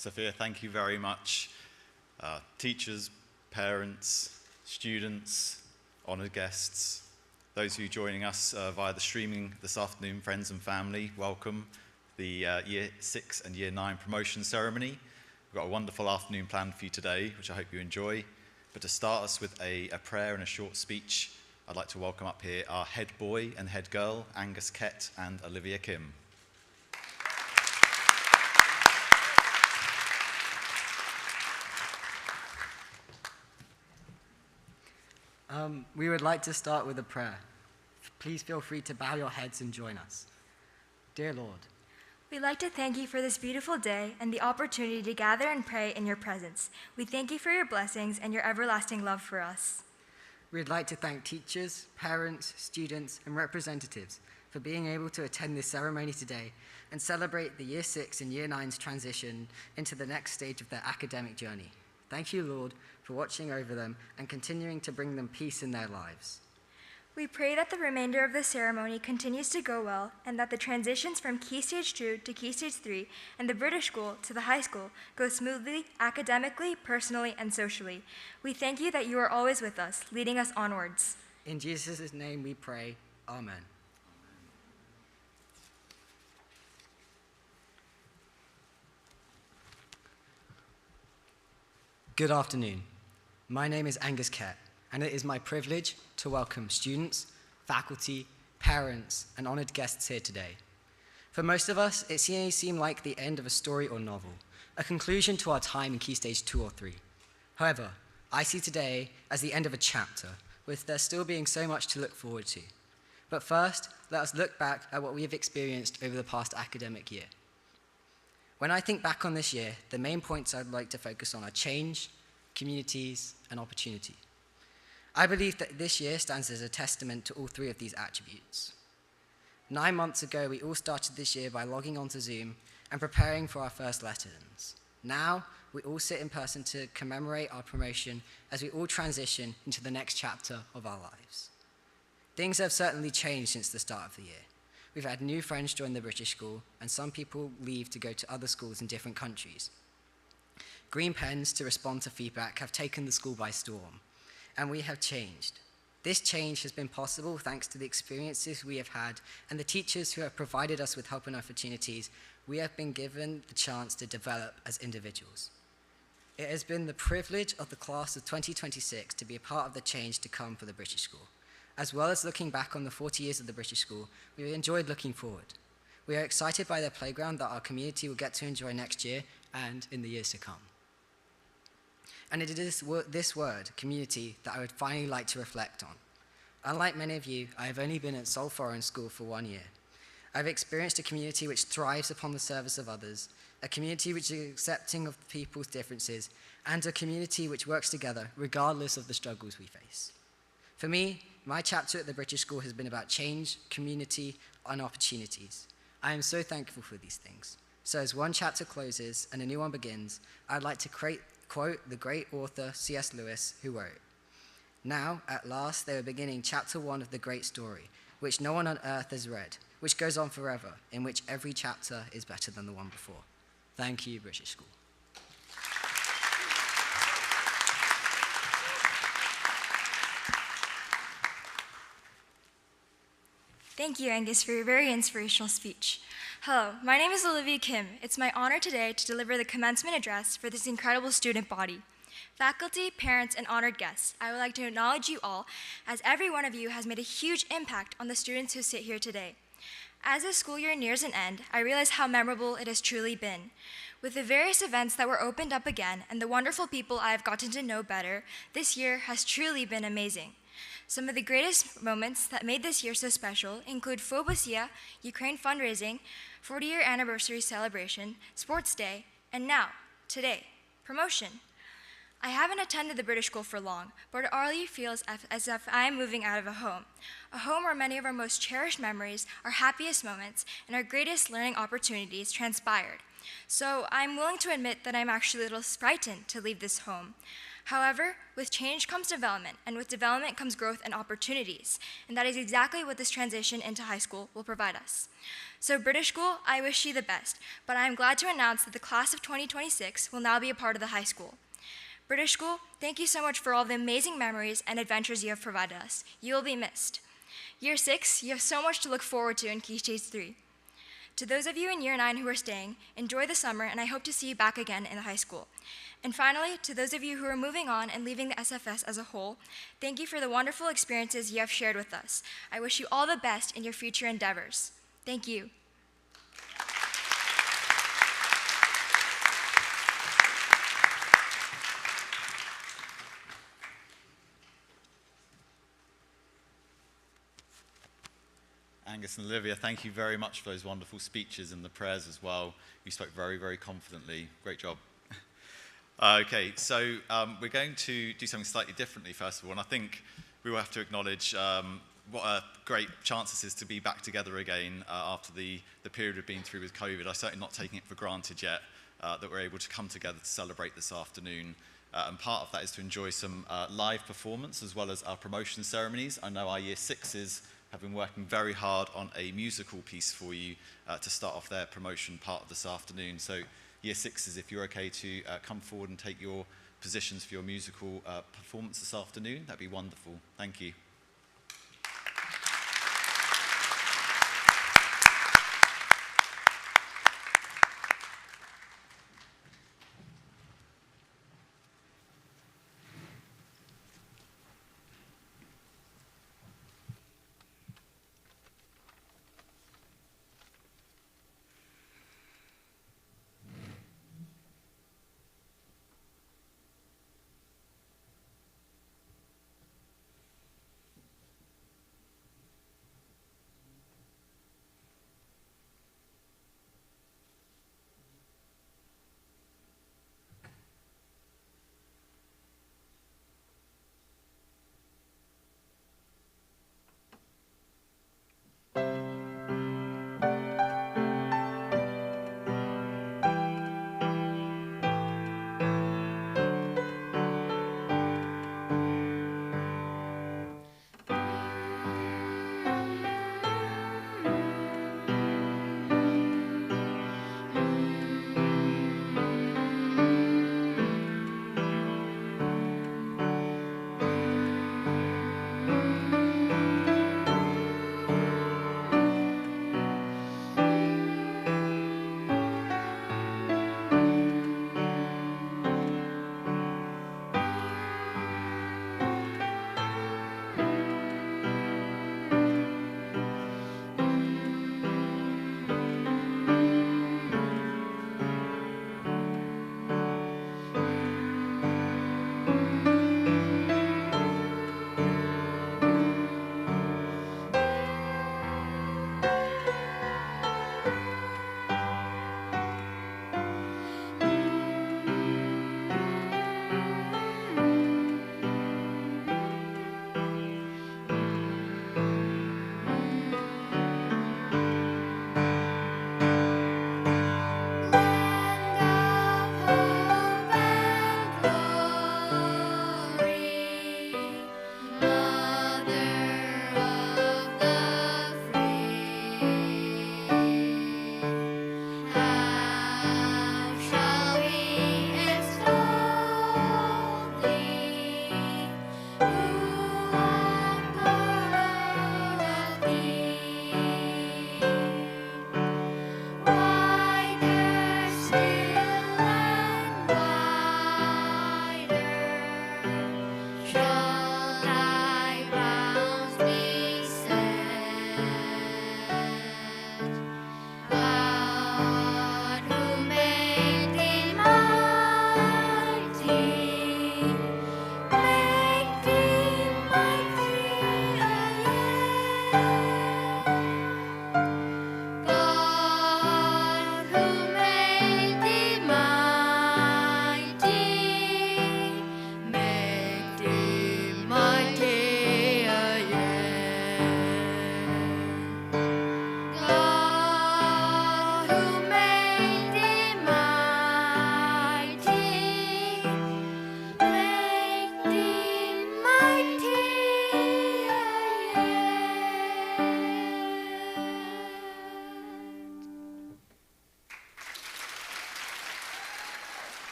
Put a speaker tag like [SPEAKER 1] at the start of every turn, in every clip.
[SPEAKER 1] Sophia, thank you very much. Teachers, parents, students, honoured guests, those who are joining us via the streaming this afternoon, friends and family, welcome. The Year 6 and Year 9 promotion ceremony. We've got a wonderful afternoon planned for you today, which I hope you enjoy. But to start us with a prayer and a short speech, I'd like to welcome up here our head boy and head girl, Angus Kett and Olivia Kim.
[SPEAKER 2] We would like to start with a prayer. Please feel free to bow your heads and join us. Dear Lord,
[SPEAKER 3] we'd like to thank you for this beautiful day and the opportunity to gather and pray in your presence. We thank you for your blessings and your everlasting love for us.
[SPEAKER 2] We'd like to thank teachers, parents, students, and representatives for being able to attend this ceremony today and celebrate the Year 6 and Year 9's transition into the next stage of their academic journey. Thank you, Lord, for watching over them and continuing to bring them peace in their lives.
[SPEAKER 3] We pray that the remainder of the ceremony continues to go well and that the transitions from Key Stage 2 to Key Stage 3 and the British school to the high school go smoothly, academically, personally, and socially. We thank you that you are always with us, leading us onwards.
[SPEAKER 2] In Jesus' name we pray. Amen. Good afternoon. My name is Angus Kett, and it is my privilege to welcome students, faculty, parents, and honoured guests here today. For most of us, it may seem like the end of a story or novel, a conclusion to our time in Key Stage 2 or 3. However, I see today as the end of a chapter, with there still being so much to look forward to. But first, let us look back at what we have experienced over the past academic year. When I think back on this year, the main points I'd like to focus on are change, communities, and opportunity. I believe that this year stands as a testament to all three of these attributes. 9 months ago, we all started this year by logging onto Zoom and preparing for our first lessons. Now, we all sit in person to commemorate our promotion as we all transition into the next chapter of our lives. Things have certainly changed since the start of the year. We've had new friends join the British school, and some people leave to go to other schools in different countries. Green pens to respond to feedback have taken the school by storm, and we have changed. This change has been possible thanks to the experiences we have had and the teachers who have provided us with help and opportunities. We have been given the chance to develop as individuals. It has been the privilege of the class of 2026 to be a part of the change to come for the British school. As well as looking back on the 40 years of the British school, we enjoyed looking forward. We are excited by the playground that our community will get to enjoy next year and in the years to come. And it is this word, community, that I would finally like to reflect on. Unlike many of you, I have only been at Seoul Foreign School for 1 year. I've experienced a community which thrives upon the service of others, a community which is accepting of people's differences, and a community which works together regardless of the struggles we face. For me, my chapter at the British school has been about change, community, and opportunities. I am so thankful for these things. So as one chapter closes and a new one begins, I'd like to quote the great author C.S. Lewis, who wrote, "Now, at last, they were beginning chapter 1 of the great story, which no one on earth has read, which goes on forever, in which every chapter is better than the one before." Thank you, British School.
[SPEAKER 3] Thank you, Angus, for your very inspirational speech. Hello, my name is Olivia Kim. It's my honor today to deliver the commencement address for this incredible student body. Faculty, parents, and honored guests, I would like to acknowledge you all, as every one of you has made a huge impact on the students who sit here today. As the school year nears an end, I realize how memorable it has truly been. With the various events that were opened up again and the wonderful people I have gotten to know better, this year has truly been amazing. Some of the greatest moments that made this year so special include Fobosia, Ukraine fundraising, 40-year anniversary celebration, sports day, and now, today, promotion. I haven't attended the British school for long, but it already feels as if I am moving out of a home where many of our most cherished memories, our happiest moments, and our greatest learning opportunities transpired. So I'm willing to admit that I'm actually a little frightened to leave this home. However, with change comes development, and with development comes growth and opportunities, and that is exactly what this transition into high school will provide us. So British School, I wish you the best, but I am glad to announce that the class of 2026 will now be a part of the high school. British School, thank you so much for all the amazing memories and adventures you have provided us. You will be missed. Year 6, you have so much to look forward to in Key Stage 3. To those of you in Year 9 who are staying, enjoy the summer, and I hope to see you back again in the high school. And finally, to those of you who are moving on and leaving the SFS as a whole, thank you for the wonderful experiences you have shared with us. I wish you all the best in your future endeavors. Thank you.
[SPEAKER 1] Angus and Olivia, thank you very much for those wonderful speeches and the prayers as well. You spoke very, very confidently. Great job. Okay, so we're going to do something slightly differently, first of all, and I think we will have to acknowledge what a great chance this is to be back together again after the period we've been through with COVID. I'm certainly not taking it for granted yet that we're able to come together to celebrate this afternoon. And part of that is to enjoy some live performance as well as our promotion ceremonies. I know our Year 6s have been working very hard on a musical piece for you to start off their promotion part of this afternoon. So Year 6s, if you're okay to come forward and take your positions for your musical performance this afternoon, that'd be wonderful. Thank you.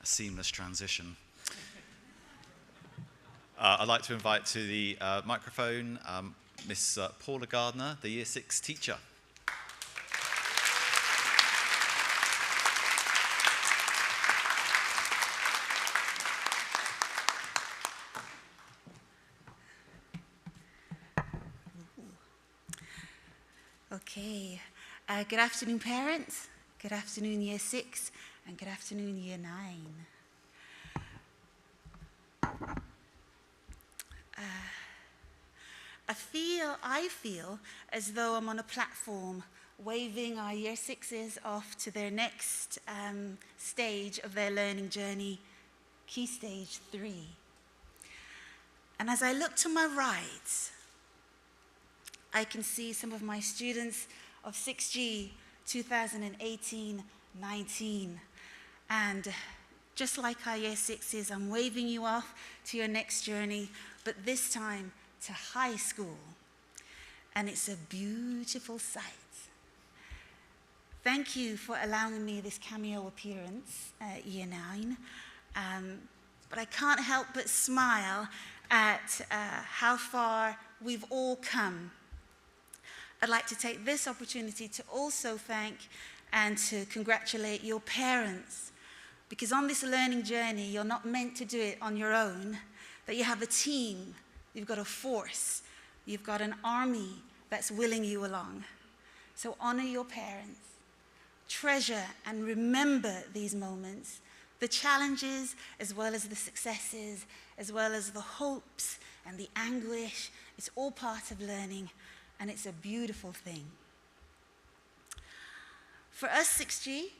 [SPEAKER 1] a seamless transition. I'd like to invite to the microphone Miss Paula Gardner, the Year 6 teacher.
[SPEAKER 4] Okay. Good afternoon, parents. Good afternoon, Year 6, and good afternoon, Year 9. I feel as though I'm on a platform waving our Year 6s off to their next stage of their learning journey, Key Stage 3. And as I look to my right, I can see some of my students of 6G 2018-19. And just like our Year 6s, I'm waving you off to your next journey, but this time to high school. And it's a beautiful sight. Thank you for allowing me this cameo appearance at Year 9. But I can't help but smile at how far we've all come. I'd like to take this opportunity to also thank and to congratulate your parents, because on this learning journey, you're not meant to do it on your own, that you have a team, you've got a force, you've got an army that's willing you along. So honor your parents, treasure and remember these moments, the challenges as well as the successes, as well as the hopes and the anguish. It's all part of learning, and it's a beautiful thing. For us 6G,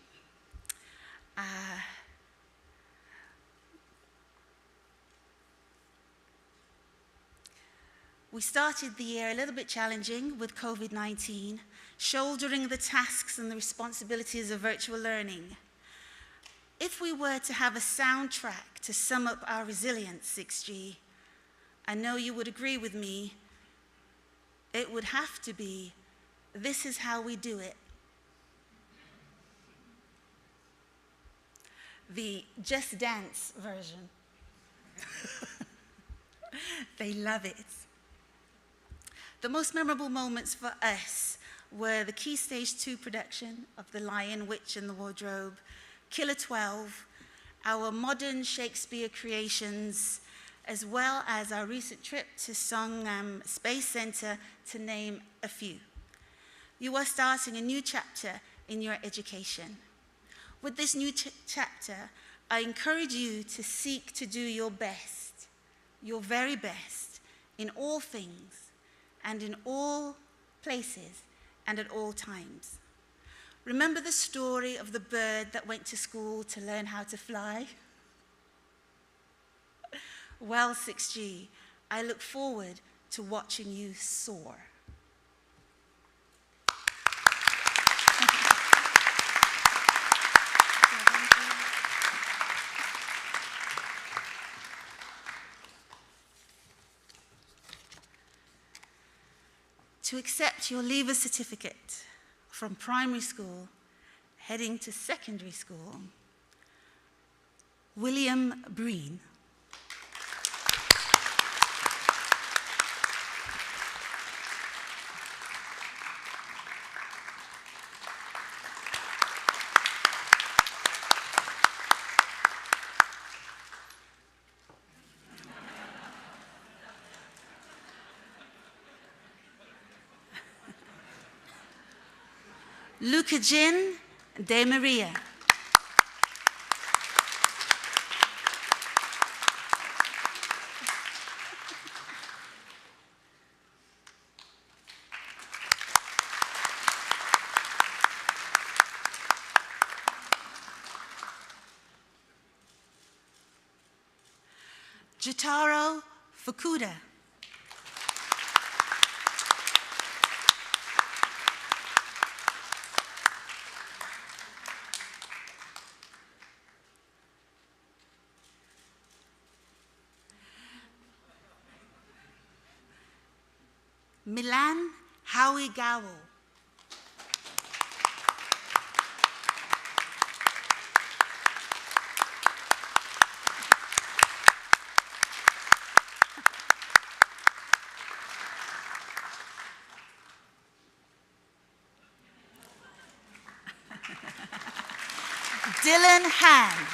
[SPEAKER 4] we started the year a little bit challenging with COVID-19, shouldering the tasks and the responsibilities of virtual learning. If we were to have a soundtrack to sum up our resilience, 6G, I know you would agree with me, it would have to be, "This is how we do it." The Just Dance version. They love it. The most memorable moments for us were the Key Stage 2 production of The Lion, Witch, and the Wardrobe, Killer 12, our modern Shakespeare creations, as well as our recent trip to Songnam Space Center, to name a few. You are starting a new chapter in your education. With this new chapter, I encourage you to seek to do your best, your very best, in all things, and in all places, and at all times. Remember the story of the bird that went to school to learn how to fly? Well, 6G, I look forward to watching you soar. To accept your leaver certificate from primary school heading to secondary school, William Breen. Luca Jin De Maria. Jotaro Fukuda. Milan Howie Gowell. Dylan Han.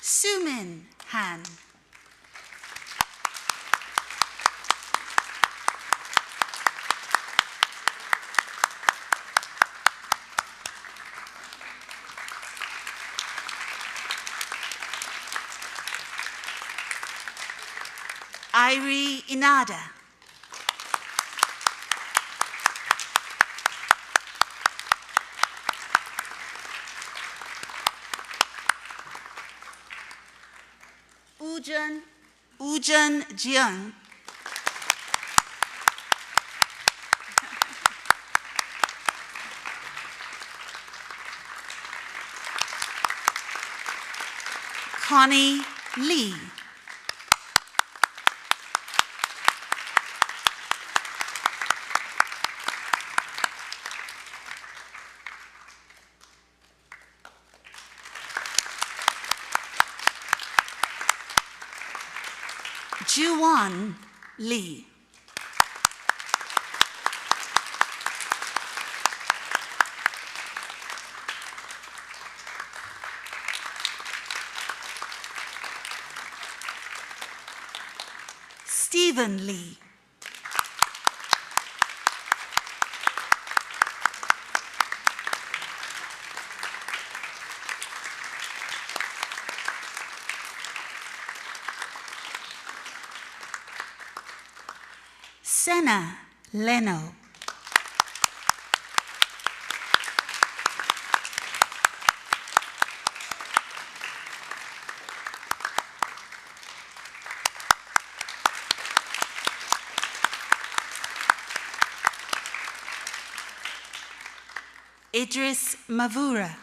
[SPEAKER 4] Sumin Han. Irie Inada. Ujan Jiang. Connie Lee. Juwon Lee. Stephen Lee. Senna Leno. Idris Mavura.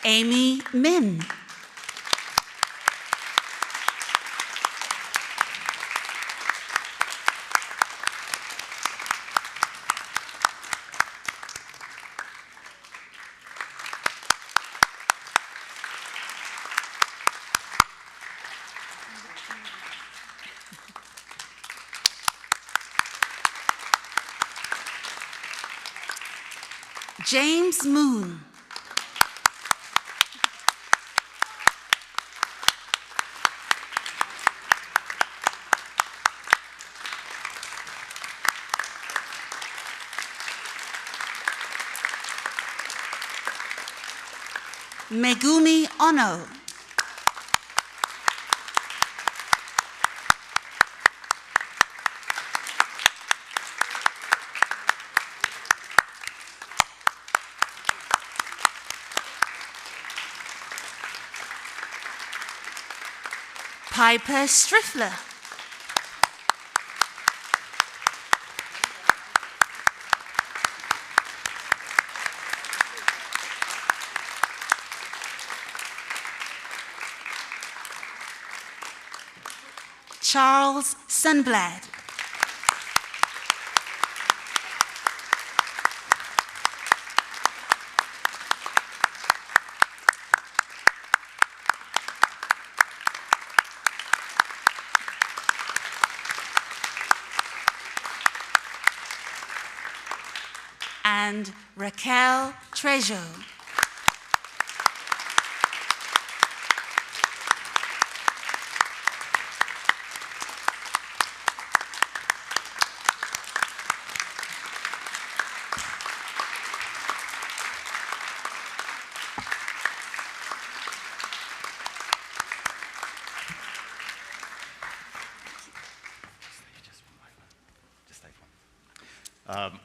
[SPEAKER 4] Amy Min. James Moon. Megumi Ono. Piper Striffler. Charles Sunblad. And Raquel Trejo.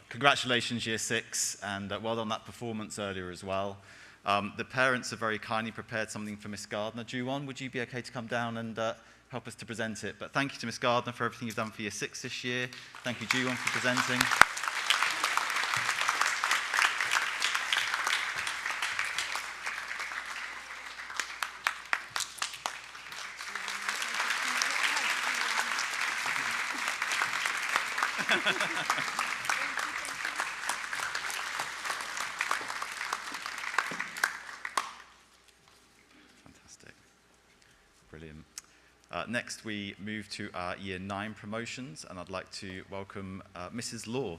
[SPEAKER 1] Congratulations, Year 6, and well done that performance earlier as well. The parents have very kindly prepared something for Miss Gardner. Juwon, would you be okay to come down and help us to present it. But thank you to Miss Gardner for everything you've done for Year 6 this year. Thank you, Ju-won, for presenting. Fantastic. Brilliant. Next, we move to our Year 9 promotions, and I'd like to welcome Mrs. Law.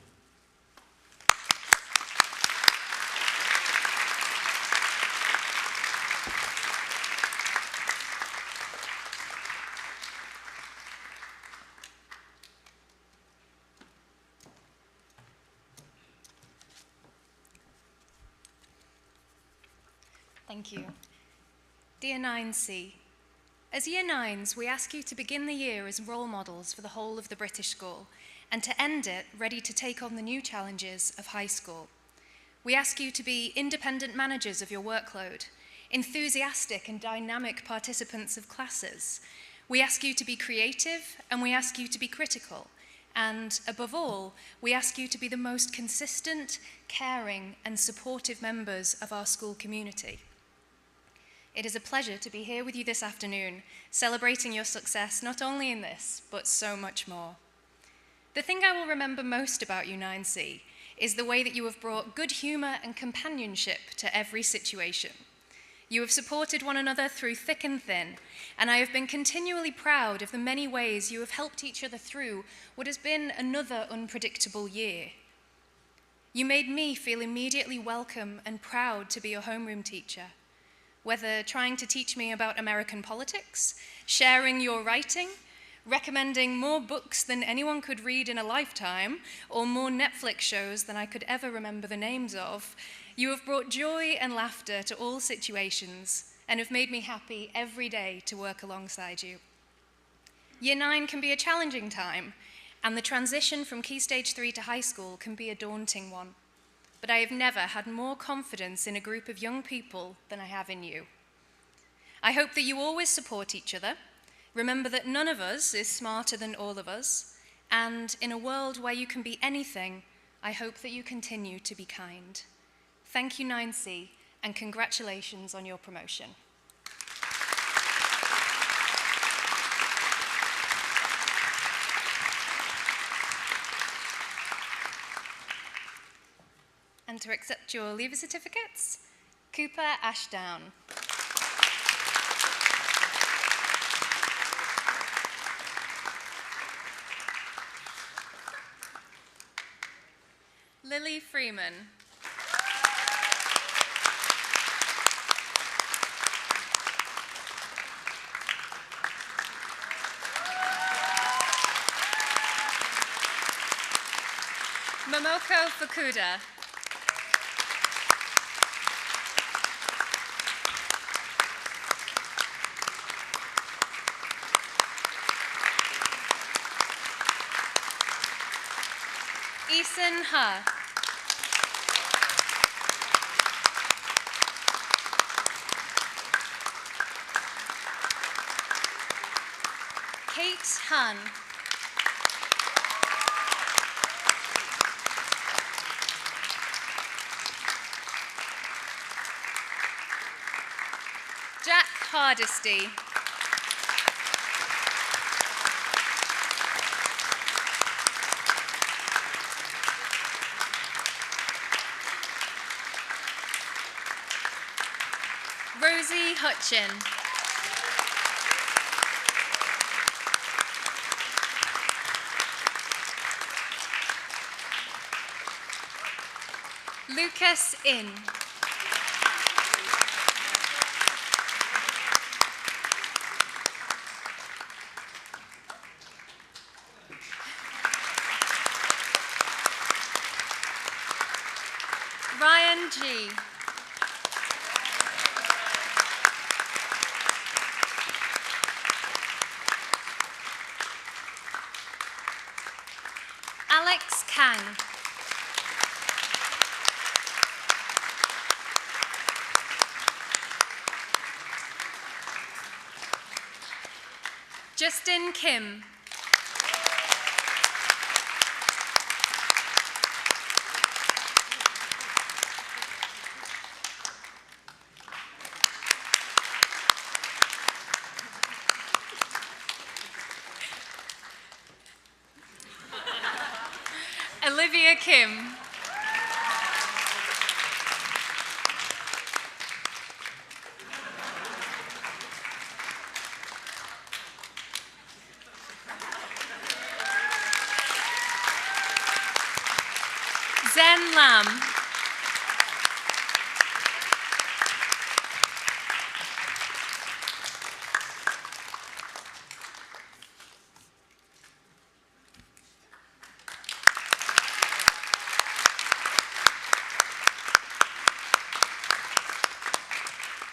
[SPEAKER 5] Thank you. Dear 9C, as Year 9s, we ask you to begin the year as role models for the whole of the British school and to end it ready to take on the new challenges of high school. We ask you to be independent managers of your workload, enthusiastic and dynamic participants of classes. We ask you to be creative and we ask you to be critical. And above all, we ask you to be the most consistent, caring and supportive members of our school community. It is a pleasure to be here with you this afternoon, celebrating your success not only in this, but so much more. The thing I will remember most about you 9C is the way that you have brought good humour and companionship to every situation. You have supported one another through thick and thin, and I have been continually proud of the many ways you have helped each other through what has been another unpredictable year. You made me feel immediately welcome and proud to be your homeroom teacher. Whether trying to teach me about American politics, sharing your writing, recommending more books than anyone could read in a lifetime, or more Netflix shows than I could ever remember the names of, you have brought joy and laughter to all situations and have made me happy every day to work alongside you. Year 9 can be a challenging time, and the transition from Key Stage 3 to high school can be a daunting one. But I have never had more confidence in a group of young people than I have in you. I hope that you always support each other, remember that none of us is smarter than all of us, and in a world where you can be anything, I hope that you continue to be kind. Thank you 9C, and congratulations on your promotion. And to accept your leaver certificates, Cooper Ashdown. Lily Freeman. Momoko Fukuda. Eason Ha. Kate Han. Jack Hardesty. Rosie Hutchin. Lucas In. Ryan G. Alex Kang. Justin Kim. Olivia Kim. Zen Lam.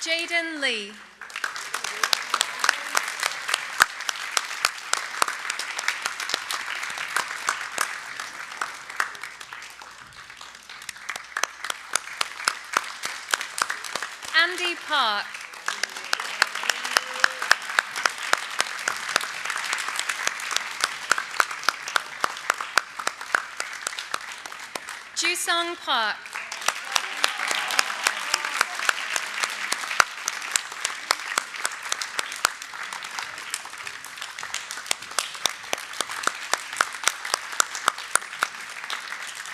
[SPEAKER 5] Jaden Lee. Andy Park. Jusong Park.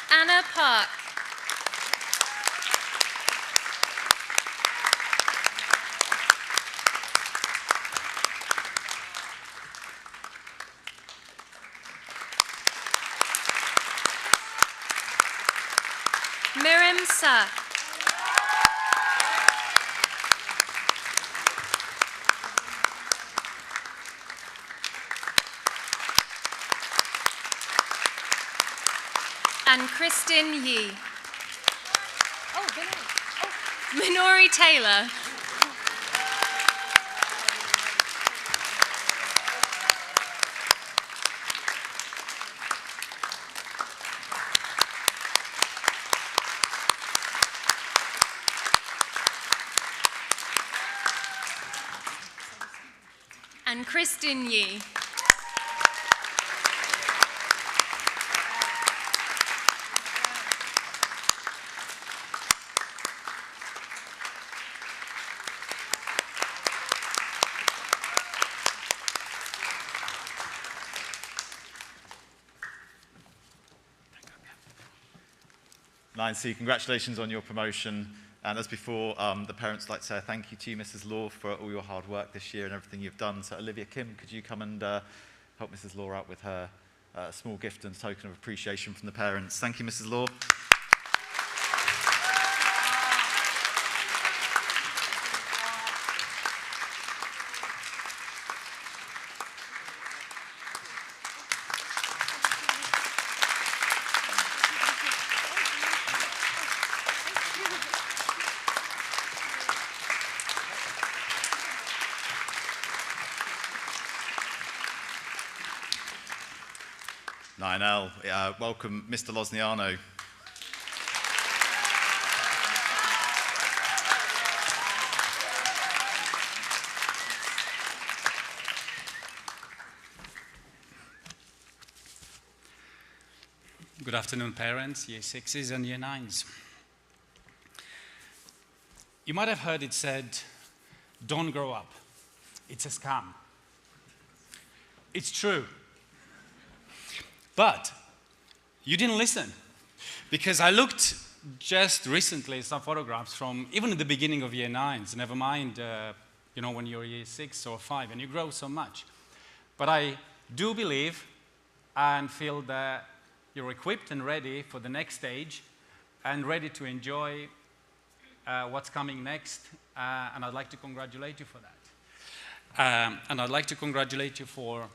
[SPEAKER 5] Anna Park. Miriam Sa. And Kristen Yi. Oh, Minori Taylor. And Kristen Yi.
[SPEAKER 1] Line C, congratulations on your promotion. And as before, the parents would like to say thank you to you, Mrs. Law, for all your hard work this year and everything you've done. So Olivia Kim, could you come and help Mrs. Law out with her small gift and token of appreciation from the parents? Thank you, Mrs. Law. Lionel, welcome Mr. Losniano.
[SPEAKER 6] Good afternoon, parents, Year 6s and Year 9s. You might have heard it said, don't grow up. It's a scam. It's true. But you didn't listen, because I looked just recently at some photographs from even the beginning of Year 9s, never mind when you're Year 6 or 5 and you grow so much. But I do believe and feel that you're equipped and ready for the next stage and ready to enjoy what's coming next, and I'd like to congratulate you for that. And I'd like to congratulate you for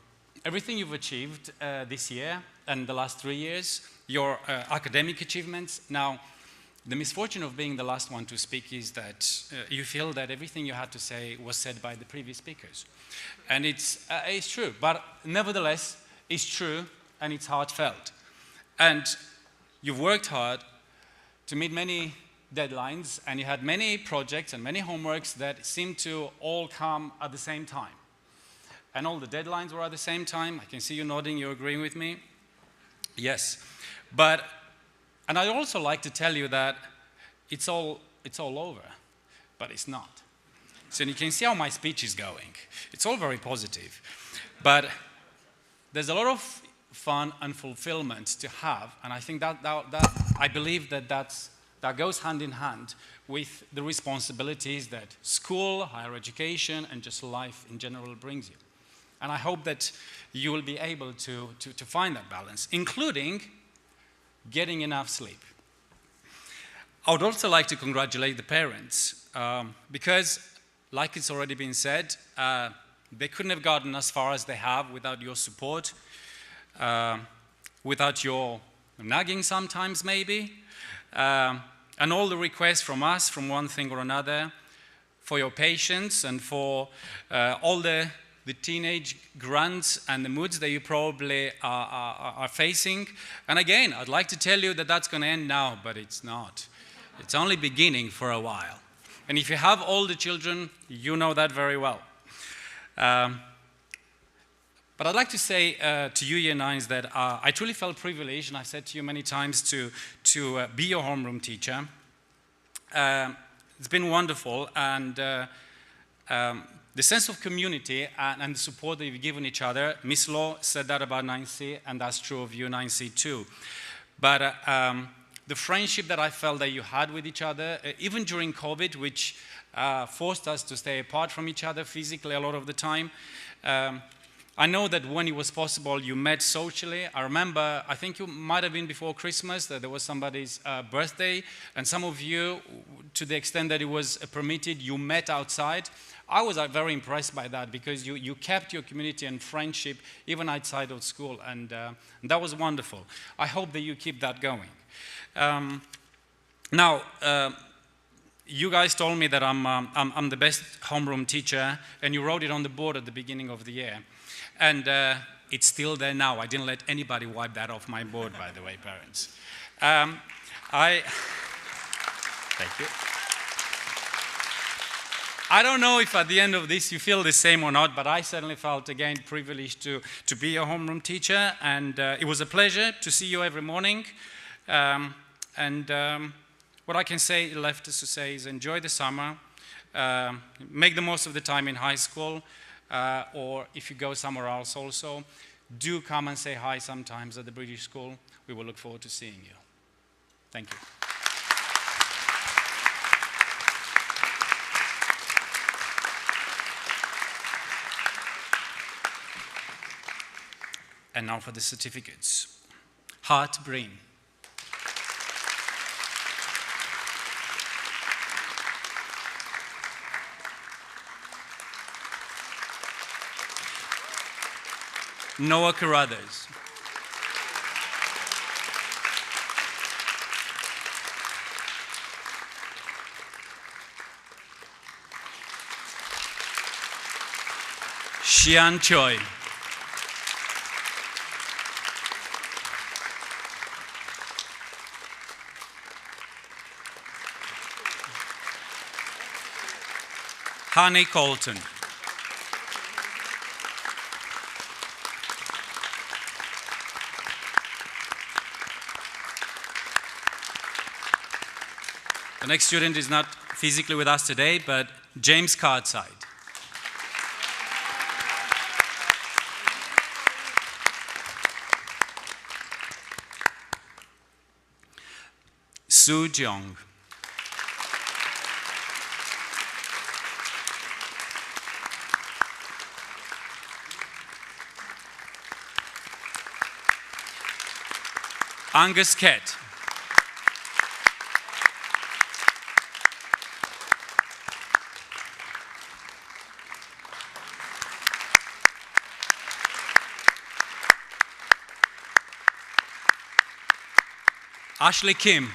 [SPEAKER 6] everything you've achieved this year and the last 3 years, your academic achievements. Now, the misfortune of being the last one to speak is that you feel that everything you had to say was said by the previous speakers. And it's true, but nevertheless, it's true and it's heartfelt. And you've worked hard to meet many deadlines, and you had many projects and many homeworks that seemed to all come at the same time. And all the deadlines were at the same time. I can see you nodding, you're agreeing with me. Yes. And I'd also like to tell you that it's all over, but it's not. So you can see how my speech is going. It's all very positive. But there's a lot of fun and fulfillment to have, and I think that I believe that goes hand in hand with the responsibilities that school, higher education, and just life in general brings you. And I hope that you will be able to find that balance, including getting enough sleep. I would also like to congratulate the parents, because, like it's already been said, they couldn't have gotten as far as they have without your support, without your nagging sometimes maybe, and all the requests from us, from one thing or another, for your patience and for all the teenage grunts and the moods that you probably are facing. And again, I'd like to tell you that that's going to end now, but it's not. It's only beginning for a while. And if you have older children, you know that very well. But I'd like to say to you, Year 9s, that I truly felt privileged, and I've said to you many times, to be your homeroom teacher. It's been wonderful, and the sense of community and the support that you've given each other, Miss Law said that about 9C, and that's true of you, 9C too. But the friendship that I felt that you had with each other, even during COVID, which forced us to stay apart from each other physically a lot of the time, I know that when it was possible, you met socially. I remember, I think you might have been before Christmas, that there was somebody's birthday, and some of you, to the extent that it was permitted, you met outside. I was very impressed by that, because you kept your community and friendship even outside of school, and that was wonderful. I hope that you keep that going. Now, you guys told me that I'm the best homeroom teacher, and you wrote it on the board at the beginning of the year. And it's still there now. I didn't let anybody wipe that off my board, by the way, parents. Thank you. I don't know if at the end of this you feel the same or not, but I certainly felt, again, privileged to be a homeroom teacher. And it was a pleasure to see you every morning. What I can say, left is to say, is enjoy the summer. Make the most of the time in high school. Or if you go somewhere else also, do come and say hi sometimes at the British School. We will look forward to seeing you. Thank you. And now for the certificates. Heart Brain. Noah Carruthers. Xian Choi. Honey Colton. The next student is not physically with us today, but James Cardside. Sue Jeong. Angus Kett. Ashley Kim.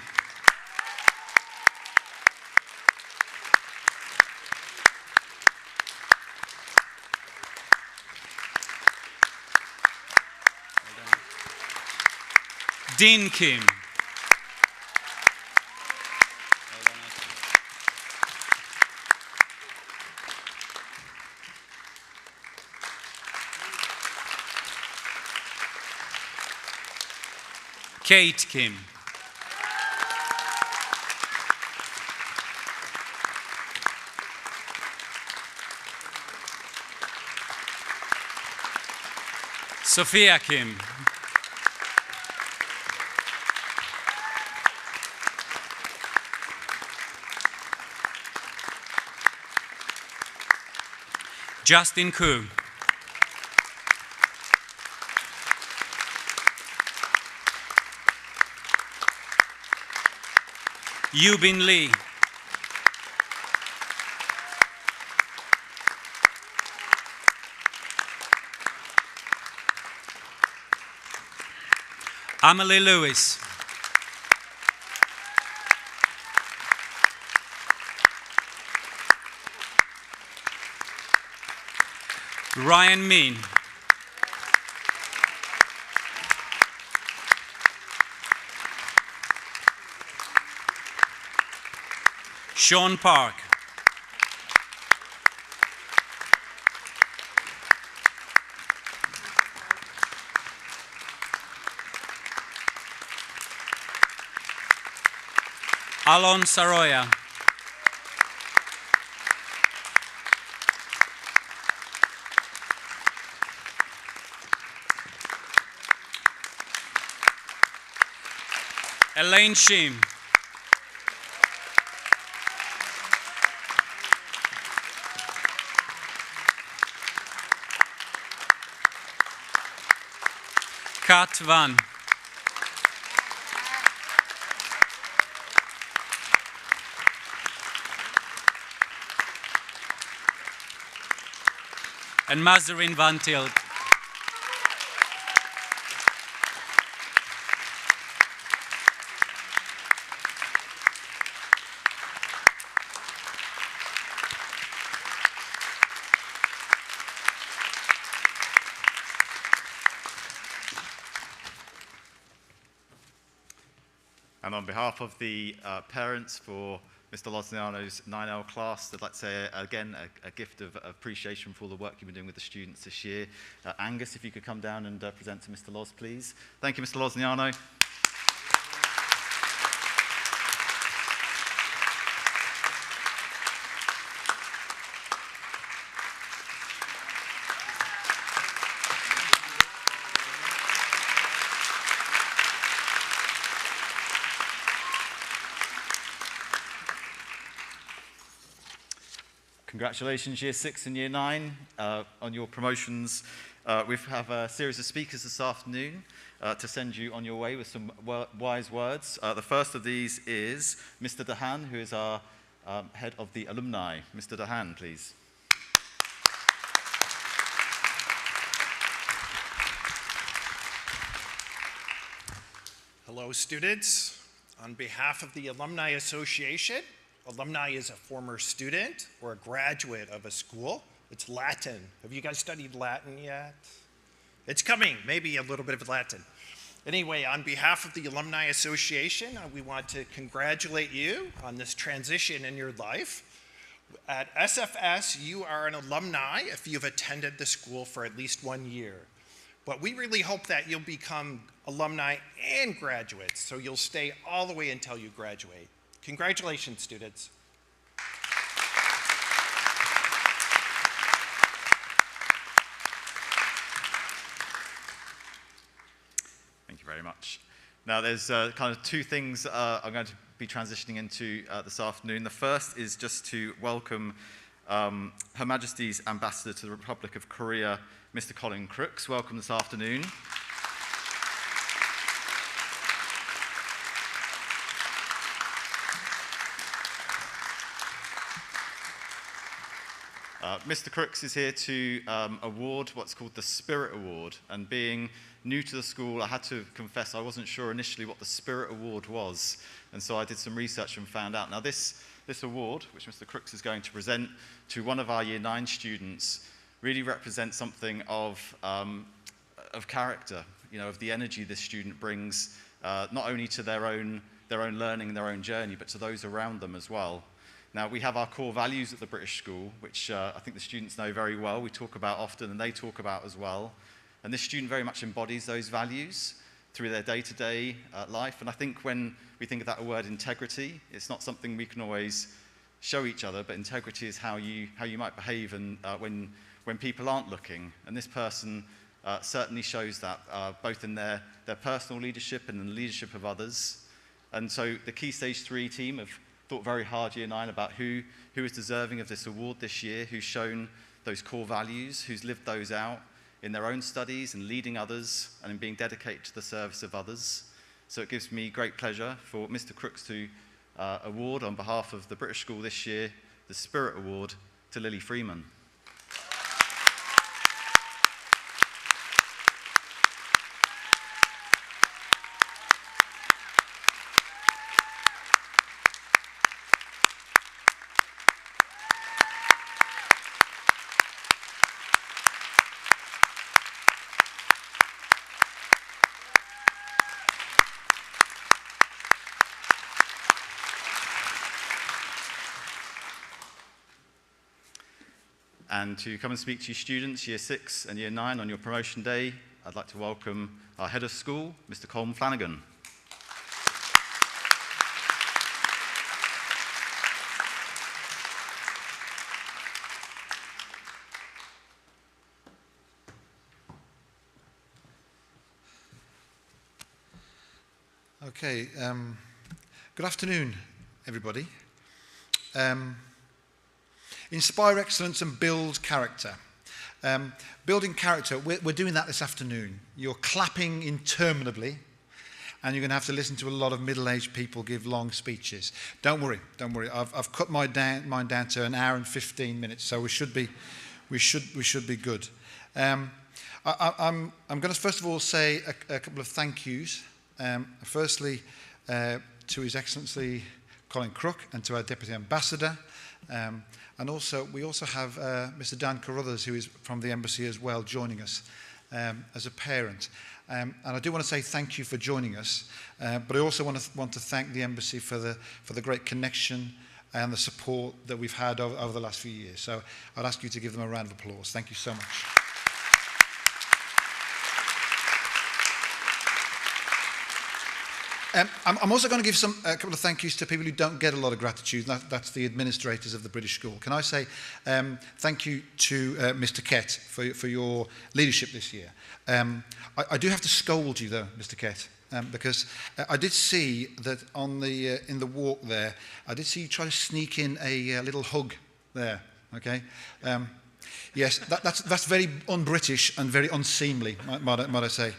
[SPEAKER 6] Dean Kim. Kate Kim. Sophia Kim. Justin Koo. Yubin Lee. Amelie Lewis. Ryan Mean. Sean Park. Alon Saroya. Elaine Shim. Kat Van. And Mazarin Van Tilt.
[SPEAKER 1] And on behalf of the parents for Mr. Lozniano's 9L class, I'd like to say again a gift of appreciation for all the work you've been doing with the students this year. Angus, if you could come down and present to Mr. Loz, please. Thank you, Mr. Lozniano. Congratulations, Year 6 and Year 9, on your promotions. We have a series of speakers this afternoon to send you on your way with some wise words. The first of these is Mr. Dahan, who is our head of the Alumni. Mr. Dahan, please.
[SPEAKER 7] Hello, students. On behalf of the Alumni Association, alumni is a former student or a graduate of a school. It's Latin. Have you guys studied Latin yet? It's coming, maybe a little bit of Latin. Anyway, on behalf of the Alumni Association, we want to congratulate you on this transition in your life. At SFS, you are an alumni if you've attended the school for at least 1 year. But we really hope that you'll become alumni and graduates, so you'll stay all the way until you graduate. Congratulations, students.
[SPEAKER 1] Thank you very much. Now, there's kind of two things I'm going to be transitioning into this afternoon. The first is just to welcome Her Majesty's Ambassador to the Republic of Korea, Mr. Colin Crooks. Welcome this afternoon. Mr. Crooks is here to award what's called the Spirit Award, and being new to the school, I had to confess I wasn't sure initially what the Spirit Award was, and so I did some research and found out. Now this award, which Mr. Crooks is going to present to one of our Year 9 students, really represents something of character, you know, of the energy this student brings, not only to their own learning, their own journey, but to those around them as well. Now, we have our core values at the British School, which I think the students know very well. We talk about often, and they talk about as well. And this student very much embodies those values through their day-to-day life. And I think when we think of that word integrity, it's not something we can always show each other, but integrity is how you might behave and when people aren't looking. And this person certainly shows that, both in their personal leadership and in the leadership of others. And so the Key Stage 3 team have thought very hard, Year 9, about who is deserving of this award this year, who's shown those core values, who's lived those out in their own studies and leading others and in being dedicated to the service of others. So it gives me great pleasure for Mr. Crooks to award on behalf of the British School this year, the Spirit Award to Lily Freeman. And to come and speak to you students, Year 6 and Year 9 on your promotion day, I'd like to welcome our head of school, Mr. Colm Flanagan.
[SPEAKER 8] Okay, good afternoon, everybody. Inspire excellence and build character. Building character, we're doing that this afternoon. You're clapping interminably, and you're going to have to listen to a lot of middle-aged people give long speeches. Don't worry. I've cut mine down to an hour and 15 minutes, so we should be good. I'm going to first of all say a couple of thank yous. Firstly, to His Excellency Colin Crook and to our Deputy Ambassador. And also, we also have Mr. Dan Carruthers, who is from the embassy as well, joining us as a parent. And I do want to say thank you for joining us, but I also want to thank the embassy for the great connection and the support that we've had over the last few years. So I'd ask you to give them a round of applause. Thank you so much. I'm also going to give a couple of thank yous to people who don't get a lot of gratitude, and that's the administrators of the British School. Can I say thank you to Mr. Kett for your leadership this year. I do have to scold you, though, Mr. Kett, because I did see that in the walk there, I did see you try to sneak in a little hug there, okay? Yes, that's very un-British and very unseemly, might I say.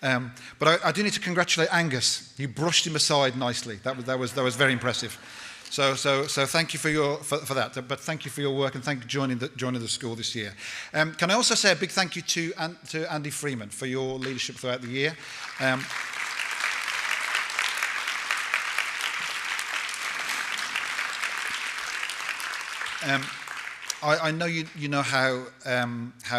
[SPEAKER 8] But I do need to congratulate Angus. You brushed him aside nicely. That was very impressive. So thank you for that. But thank you for your work and thank you for joining the school this year. Can I also say a big thank you to Andy Freeman for your leadership throughout the year. I know you know how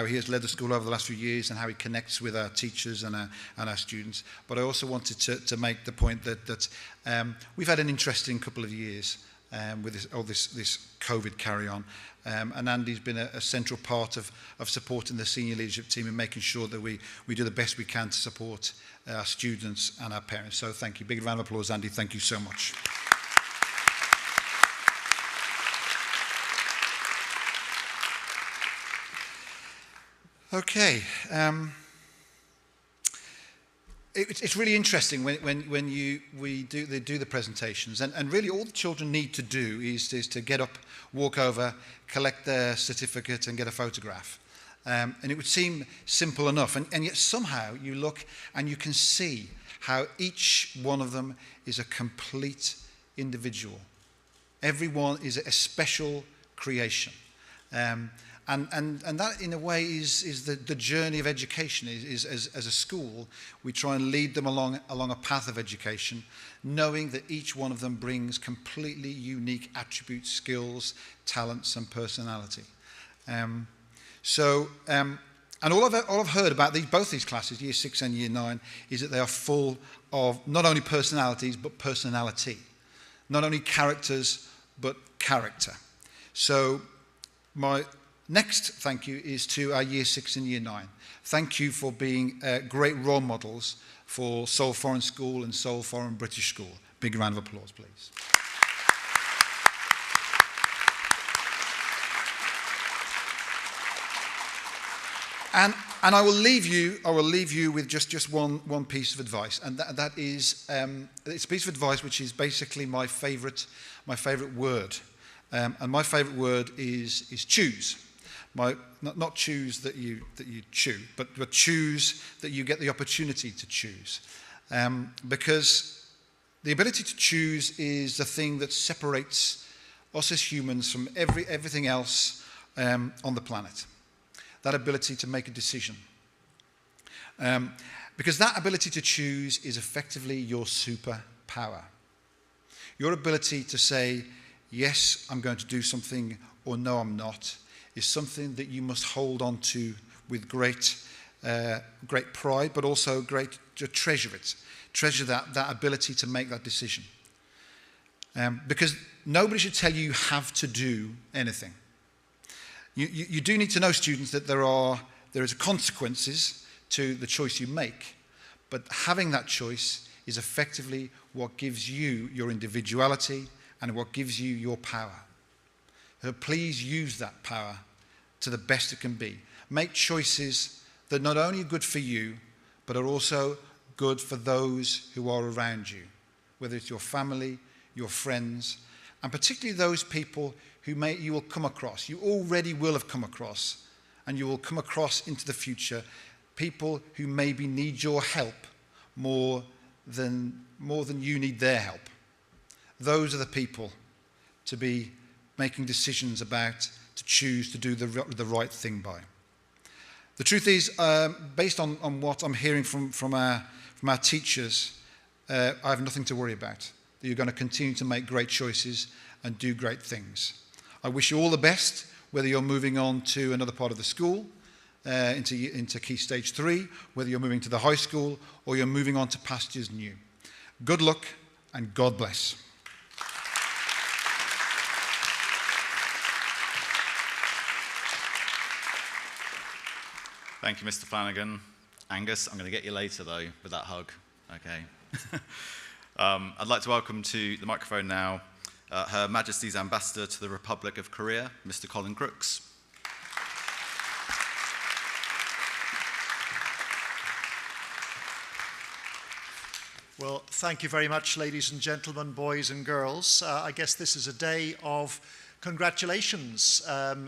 [SPEAKER 8] he has led the school over the last few years and how he connects with our teachers and our students. But I also wanted to make the point that we've had an interesting couple of years with this COVID carry-on. And Andy's been a central part of supporting the senior leadership team and making sure that we do the best we can to support our students and our parents. So thank you. Big round of applause, Andy. Thank you so much. Okay, it's really interesting when they do the presentations, and really all the children need to do is to get up, walk over, collect their certificate, and get a photograph. And it would seem simple enough, and yet somehow you look and you can see how each one of them is a complete individual. Everyone is a special creation. And that, in a way, is the journey of education. As a school, we try and lead them along a path of education, knowing that each one of them brings completely unique attributes, skills, talents, and personality. And all I've heard about both these classes, Year 6 and Year 9, is that they are full of not only personalities, but personality. Not only characters, but character. So my next thank you is to our Year 6 and Year 9. Thank you for being great role models for Seoul Foreign School and Seoul Foreign British School. Big round of applause, please. And I will leave you with just one piece of advice, and that is it's a piece of advice which is basically my favourite word, and my favourite word is choose. Not choose that you chew, but choose that you get the opportunity to choose, because the ability to choose is the thing that separates us as humans from everything else on the planet. That ability to make a decision. Because that ability to choose is effectively your superpower. Your ability to say, yes, I'm going to do something, or no, I'm not, is something that you must hold on to with great pride, but also to treasure it. Treasure that ability to make that decision. Because nobody should tell you have to do anything. You do need to know, students, that there is consequences to the choice you make, but having that choice is effectively what gives you your individuality and what gives you your power. So please use that power to the best it can be. Make choices that not only are good for you, but are also good for those who are around you, whether it's your family, your friends, and particularly those people who you will come across. You already will have come across, and you will come across into the future, people who maybe need your help more than you need their help. Those are the people to be making decisions about, to choose to do the right thing by. The truth is, based on what I'm hearing from our teachers, I have nothing to worry about. You're going to continue to make great choices and do great things. I wish you all the best, whether you're moving on to another part of the school, into Key Stage 3, whether you're moving to the high school, or you're moving on to pastures new. Good luck, and God bless.
[SPEAKER 1] Thank you, Mr. Flanagan. Angus, I'm going to get you later, though, with that hug. Okay. I'd like to welcome to the microphone now Her Majesty's Ambassador to the Republic of Korea, Mr. Colin Crooks.
[SPEAKER 9] Well, thank you very much, ladies and gentlemen, boys and girls. I guess this is a day of congratulations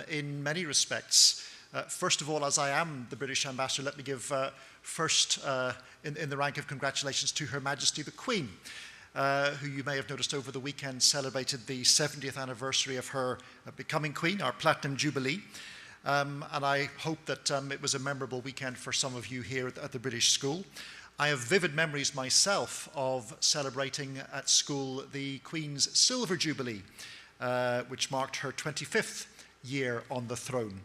[SPEAKER 9] in many respects. First of all, as I am the British Ambassador, let me give first in the rank of congratulations to Her Majesty the Queen, who you may have noticed over the weekend celebrated the 70th anniversary of her becoming Queen, our Platinum Jubilee. And I hope that it was a memorable weekend for some of you here at the British School. I have vivid memories myself of celebrating at school the Queen's Silver Jubilee, which marked her 25th year on the throne,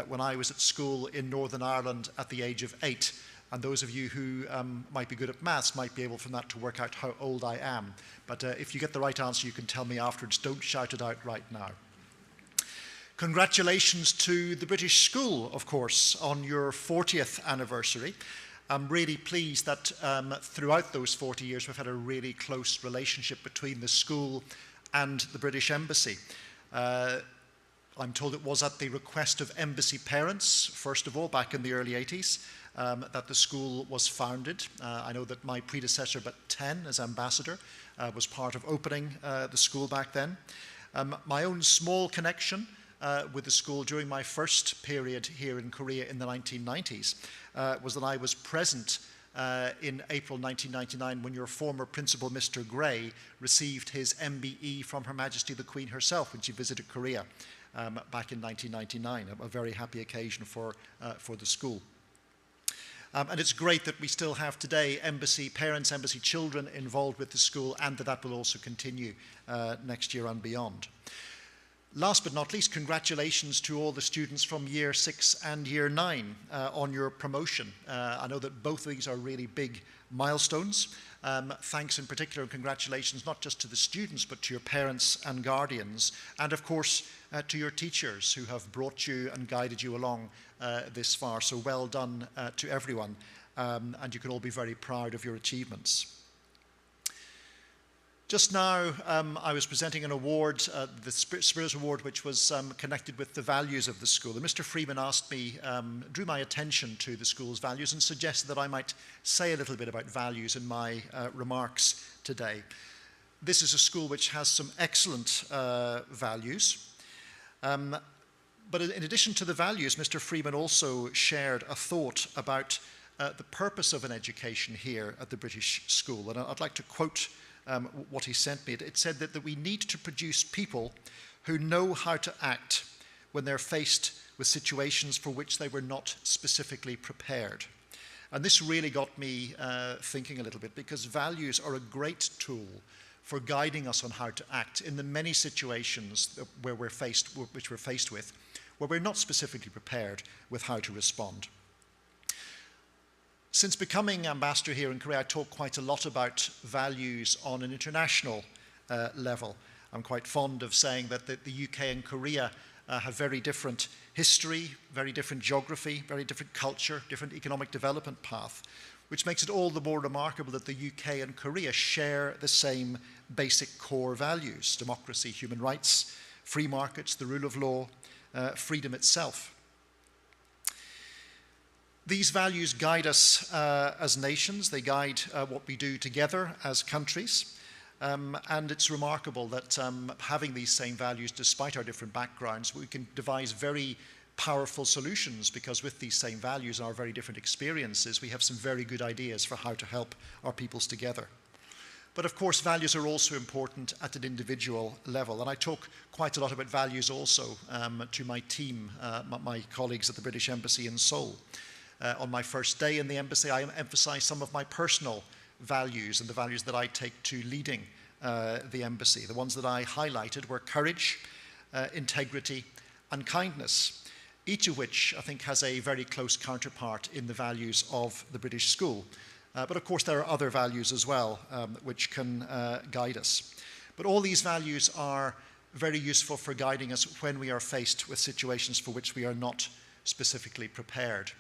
[SPEAKER 9] when I was at school in Northern Ireland at the age of 8. And those of you who might be good at maths might be able from that to work out how old I am. But if you get the right answer, you can tell me afterwards. Don't shout it out right now. Congratulations to the British School, of course, on your 40th anniversary. I'm really pleased that throughout those 40 years we've had a really close relationship between the school and the British Embassy. I'm told it was at the request of embassy parents, first of all, back in the early 80s, that the school was founded. I know that my predecessor, but 10 as ambassador, was part of opening the school back then. My own small connection with the school during my first period here in Korea in the 1990s was that I was present in April 1999 when your former principal, Mr. Gray, received his MBE from Her Majesty the Queen herself when she visited Korea back in 1999, a very happy occasion for the school. And it's great that we still have today embassy parents, embassy children involved with the school, and that will also continue next year and beyond. Last but not least, congratulations to all the students from Year 6 and Year 9 on your promotion. I know that both of these are really big milestones. Thanks in particular and congratulations not just to the students but to your parents and guardians, and of course to your teachers who have brought you and guided you along this far. So well done to everyone and you can all be very proud of your achievements. Just now, I was presenting an award, the Spirit Award, which was connected with the values of the school. And Mr. Freeman asked me, drew my attention to the school's values and suggested that I might say a little bit about values in my remarks today. This is a school which has some excellent values. But in addition to the values, Mr. Freeman also shared a thought about the purpose of an education here at the British School. And I'd like to quote what he sent me. It said that we need to produce people who know how to act when they're faced with situations for which they were not specifically prepared. And this really got me thinking a little bit, because values are a great tool for guiding us on how to act in the many situations which we're faced with, where we're not specifically prepared with how to respond. Since becoming ambassador here in Korea, I talk quite a lot about values on an international level. I'm quite fond of saying that the UK and Korea have very different history, very different geography, very different culture, different economic development path, which makes it all the more remarkable that the UK and Korea share the same basic core values: democracy, human rights, free markets, the rule of law, freedom itself. These values guide us as nations. They guide what we do together as countries. And it's remarkable that having these same values, despite our different backgrounds, we can devise very powerful solutions, because with these same values and our very different experiences, we have some very good ideas for how to help our peoples together. But of course, values are also important at an individual level. And I talk quite a lot about values also to my team, my colleagues at the British Embassy in Seoul. On my first day in the embassy, I emphasized some of my personal values and the values that I take to leading the embassy. The ones that I highlighted were courage, integrity, and kindness, each of which I think has a very close counterpart in the values of the British School. But of course, there are other values as well which can guide us. But all these values are very useful for guiding us when we are faced with situations for which we are not specifically prepared.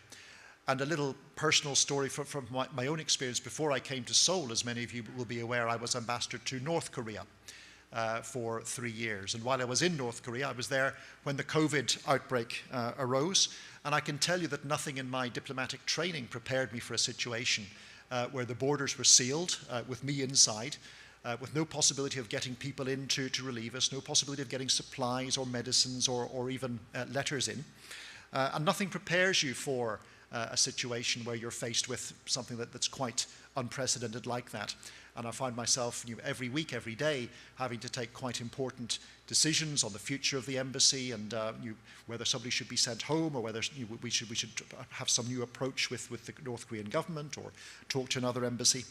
[SPEAKER 9] And a little personal story from my own experience. Before I came to Seoul, as many of you will be aware, I was ambassador to North Korea for 3 years. And while I was in North Korea, I was there when the COVID outbreak arose. And I can tell you that nothing in my diplomatic training prepared me for a situation where the borders were sealed with me inside, with no possibility of getting people in to relieve us, no possibility of getting supplies or medicines or even letters in. And nothing prepares you for a situation where you're faced with something that's quite unprecedented like that. And I find myself every week, every day, having to take quite important decisions on the future of the embassy and whether somebody should be sent home, or whether we should have some new approach with the North Korean government or talk to another embassy.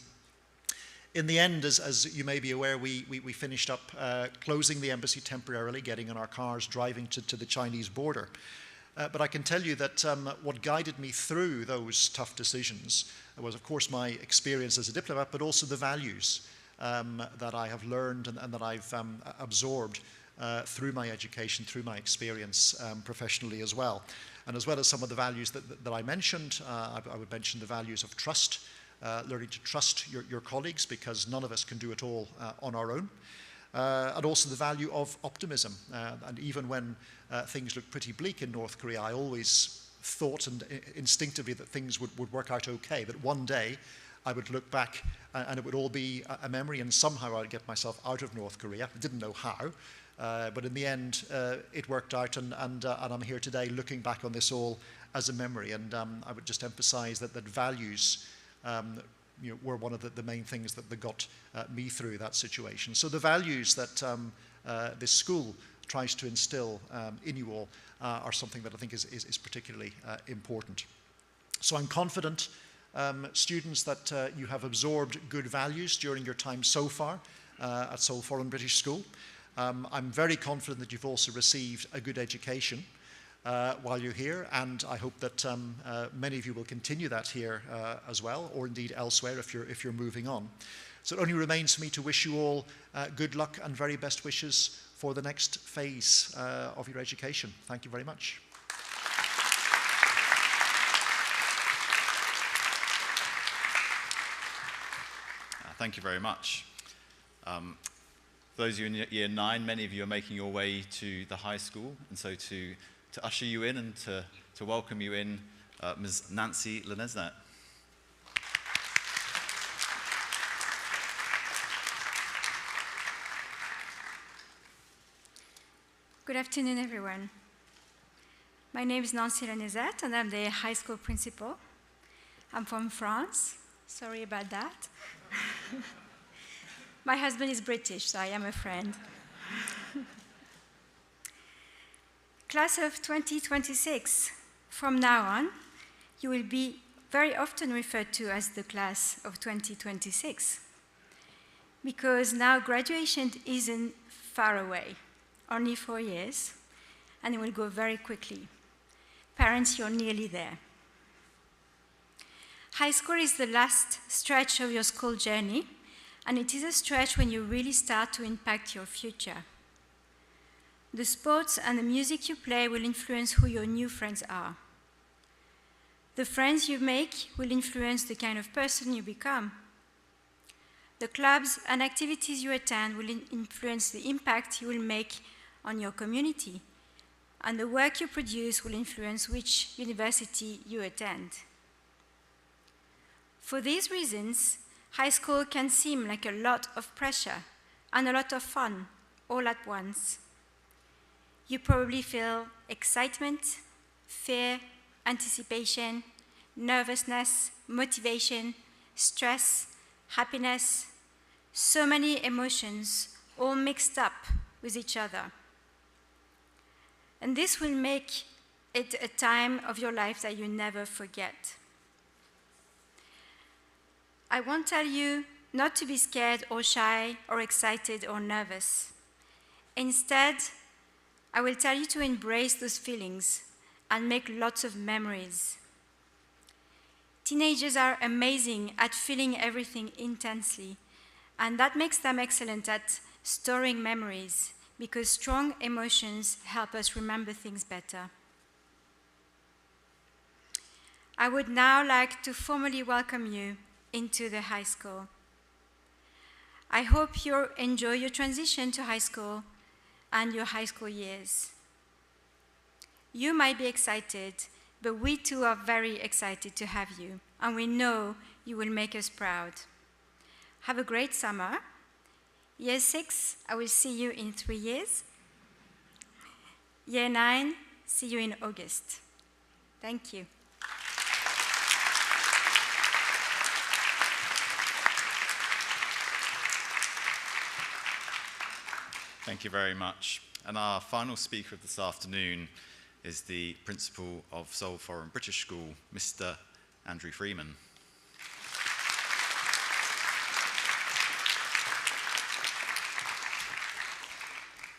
[SPEAKER 9] In the end, as you may be aware, we finished up closing the embassy temporarily, getting in our cars, driving to the Chinese border. But I can tell you that what guided me through those tough decisions was, of course, my experience as a diplomat, but also the values that I have learned and that I've absorbed through my education, through my experience professionally as well. And as well as some of the values that I mentioned, I would mention the values of trust, learning to trust your colleagues, because none of us can do it all on our own. And also the value of optimism. And even when things look pretty bleak in North Korea, I always thought and instinctively that things would work out okay, that one day I would look back and it would all be a memory, and somehow I'd get myself out of North Korea. I didn't know how, but in the end it worked out, and I'm here today looking back on this all as a memory. And I would just emphasize that values were one of the main things that got me through that situation. So the values that this school tries to instill in you all are something that I think is particularly important. So I'm confident, students, that you have absorbed good values during your time so far at Seoul Foreign British School. I'm very confident that you've also received a good education while you're here, and I hope that many of you will continue that here as well, or indeed elsewhere if you're moving on. So it only remains for me to wish you all good luck and very best wishes for the next phase of your education. Thank you very much.
[SPEAKER 1] Thank you very much. Those of you in year 9, many of you are making your way to the high school, and so to usher you in and to welcome you in, Ms. Nancy Lenesnet.
[SPEAKER 10] Good afternoon, everyone. My name is Nancy Lenesnet, and I'm the high school principal. I'm from France. Sorry about that. My husband is British, so I am a friend. Class of 2026, from now on, you will be very often referred to as the class of 2026, because now graduation isn't far away, only 4 years, and it will go very quickly. Parents, you're nearly there. High school is the last stretch of your school journey, and it is a stretch when you really start to impact your future. The sports and the music you play will influence who your new friends are. The friends you make will influence the kind of person you become. The clubs and activities you attend will influence the impact you will make on your community, and the work you produce will influence which university you attend. For these reasons, high school can seem like a lot of pressure and a lot of fun all at once. You probably feel excitement, fear, anticipation, nervousness, motivation, stress, happiness, so many emotions all mixed up with each other. And this will make it a time of your life that you never forget. I won't tell you not to be scared or shy or excited or nervous. Instead, I will tell you to embrace those feelings and make lots of memories. Teenagers are amazing at feeling everything intensely, and that makes them excellent at storing memories, because strong emotions help us remember things better. I would now like to formally welcome you into the high school. I hope you enjoy your transition to high school and your high school years. You might be excited, but we too are very excited to have you, and we know you will make us proud. Have a great summer. Year 6, I will see you in 3 years. Year 9, see you in August. Thank you.
[SPEAKER 1] Thank you very much. And our final speaker of this afternoon is the principal of Seoul Foreign British School, Mr. Andrew Freeman.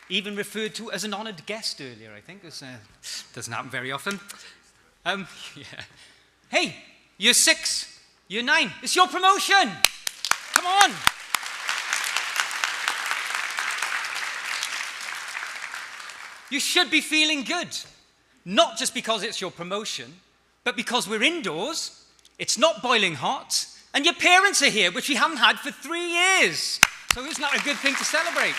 [SPEAKER 11] Even referred to as an honoured guest earlier, I think. This doesn't happen very often. Yeah. Hey, year 6, year 9, it's your promotion! Come on! You should be feeling good. Not just because it's your promotion, but because we're indoors, it's not boiling hot, and your parents are here, which we haven't had for 3 years. So isn't that a good thing to celebrate?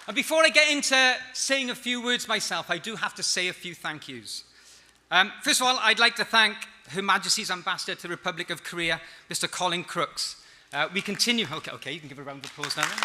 [SPEAKER 11] And before I get into saying a few words myself, I do have to say a few thank yous. First of all, I'd like to thank Her Majesty's Ambassador to the Republic of Korea, Mr. Colin Crooks. We continue, okay, you can give a round of applause now then.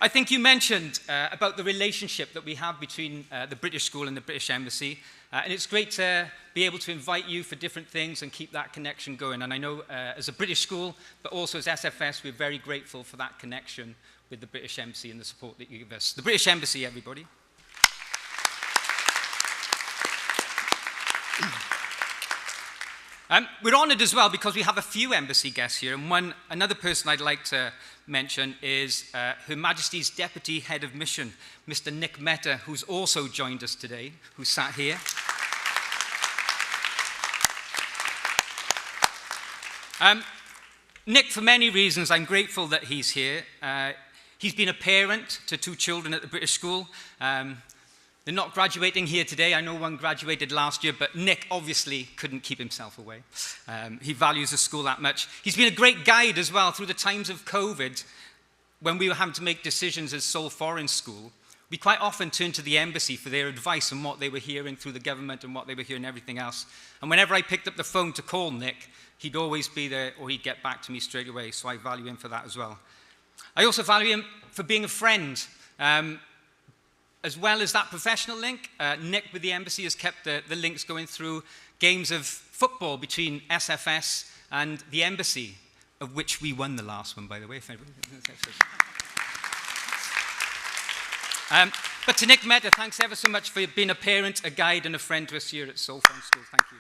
[SPEAKER 11] I think you mentioned about the relationship that we have between the British School and the British Embassy, and it's great to be able to invite you for different things and keep that connection going. And I know as a British school, but also as SFS, we're very grateful for that connection with the British Embassy and the support that you give us. The British Embassy, everybody. We're honoured as well because we have a few embassy guests here, and another person I'd like to mention is Her Majesty's Deputy Head of Mission, Mr. Nick Mehta, who's also joined us today, who sat here. Nick, for many reasons, I'm grateful that he's here. He's been a parent to 2 children at the British School. They're not graduating here today. I know one graduated last year, but Nick obviously couldn't keep himself away. He values the school that much. He's been a great guide as well through the times of COVID. When we were having to make decisions as Seoul Foreign School, we quite often turned to the embassy for their advice on what they were hearing through the government and what they were hearing and everything else. And whenever I picked up the phone to call Nick, he'd always be there or he'd get back to me straight away. So I value him for that as well. I also value him for being a friend. As well as that professional link, Nick with the embassy has kept the links going through games of football between SFS and the embassy, of which we won the last one, by the way. But to Nick Mehta, thanks ever so much for being a parent, a guide, and a friend to us here at Seoul Foreign School. Thank you.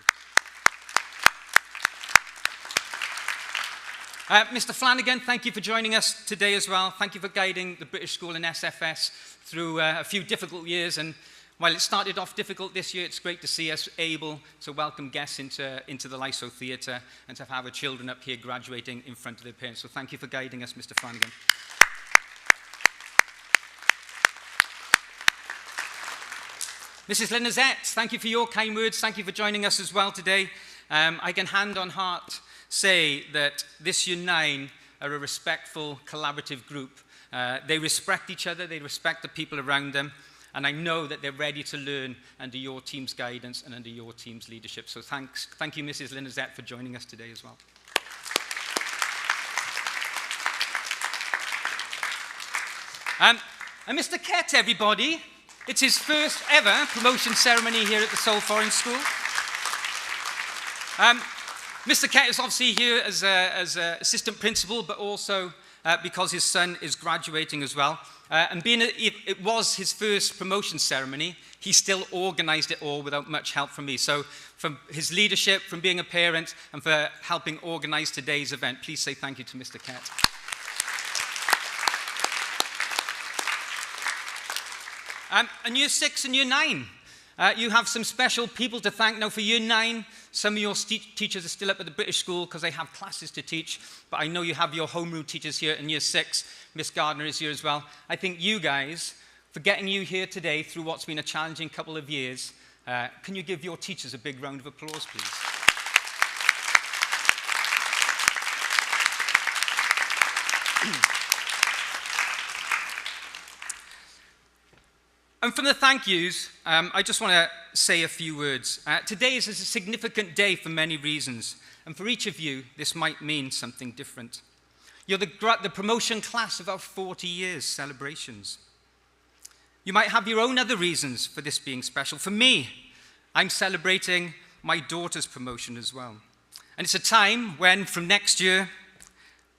[SPEAKER 11] Mr. Flanagan, thank you for joining us today as well. Thank you for guiding the British School and SFS through a few difficult years. And while it started off difficult this year, it's great to see us able to welcome guests into the Lyso Theatre and to have our children up here graduating in front of their parents. So thank you for guiding us, Mr. Flanagan. Mrs. Linazette, thank you for your kind words. Thank you for joining us as well today. I can hand on heart say that this Year 9 are a respectful, collaborative group. They respect each other, they respect the people around them, and I know that they're ready to learn under your team's guidance and under your team's leadership. So thank you, Mrs. Linazette, for joining us today as well. And Mr. Kett, everybody. It's his first ever promotion ceremony here at the Seoul Foreign School. Mr. Kett is obviously here as an assistant principal, but also because his son is graduating as well. And being it was his first promotion ceremony, he still organized it all without much help from me. So from his leadership, from being a parent, and for helping organize today's event, please say thank you to Mr. Kett. And Year 6 and Year 9, you have some special people to thank. Now for Year 9, some of your teachers are still up at the British School because they have classes to teach, but I know you have your homeroom teachers here in Year 6. Miss Gardner is here as well. I think you guys, for getting you here today through what's been a challenging couple of years, can you give your teachers a big round of applause, please? And from the thank yous, I just want to say a few words. Today is a significant day for many reasons, and for each of you, this might mean something different. You're the promotion class of our 40 years celebrations. You might have your own other reasons for this being special. For me, I'm celebrating my daughter's promotion as well. And it's a time when, from next year,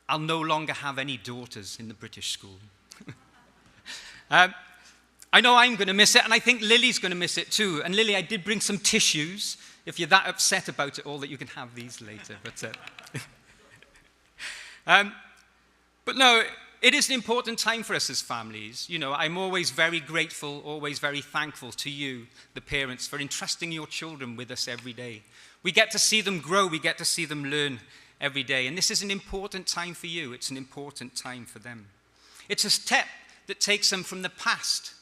[SPEAKER 11] I'll no longer have any daughters in the British School. I know I'm going to miss it, and I think Lily's going to miss it too. And Lily, I did bring some tissues, if you're that upset about it all, that you can have these later. But no, it is an important time for us as families. You know, I'm always very grateful, always very thankful to you, the parents, for entrusting your children with us every day. We get to see them grow, we get to see them learn every day. And this is an important time for you. It's an important time for them. It's a step that takes them from the past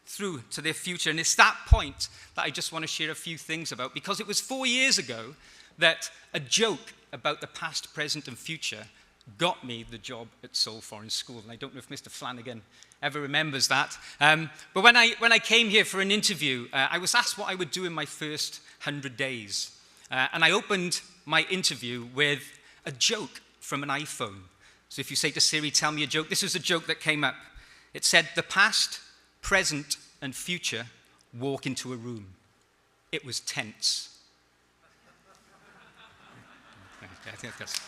[SPEAKER 11] through to their future. And it's that point that I just want to share a few things about, because it was 4 years ago that a joke about the past, present, and future got me the job at Seoul Foreign School. And I don't know if Mr. Flanagan ever remembers that. But when I came here for an interview, I was asked what I would do in my first 100 days. And I opened my interview with a joke from an iPhone. So if you say to Siri, tell me a joke, this is a joke that came up. It said, the past, present, and future walk into a room. It was tense. I think that's...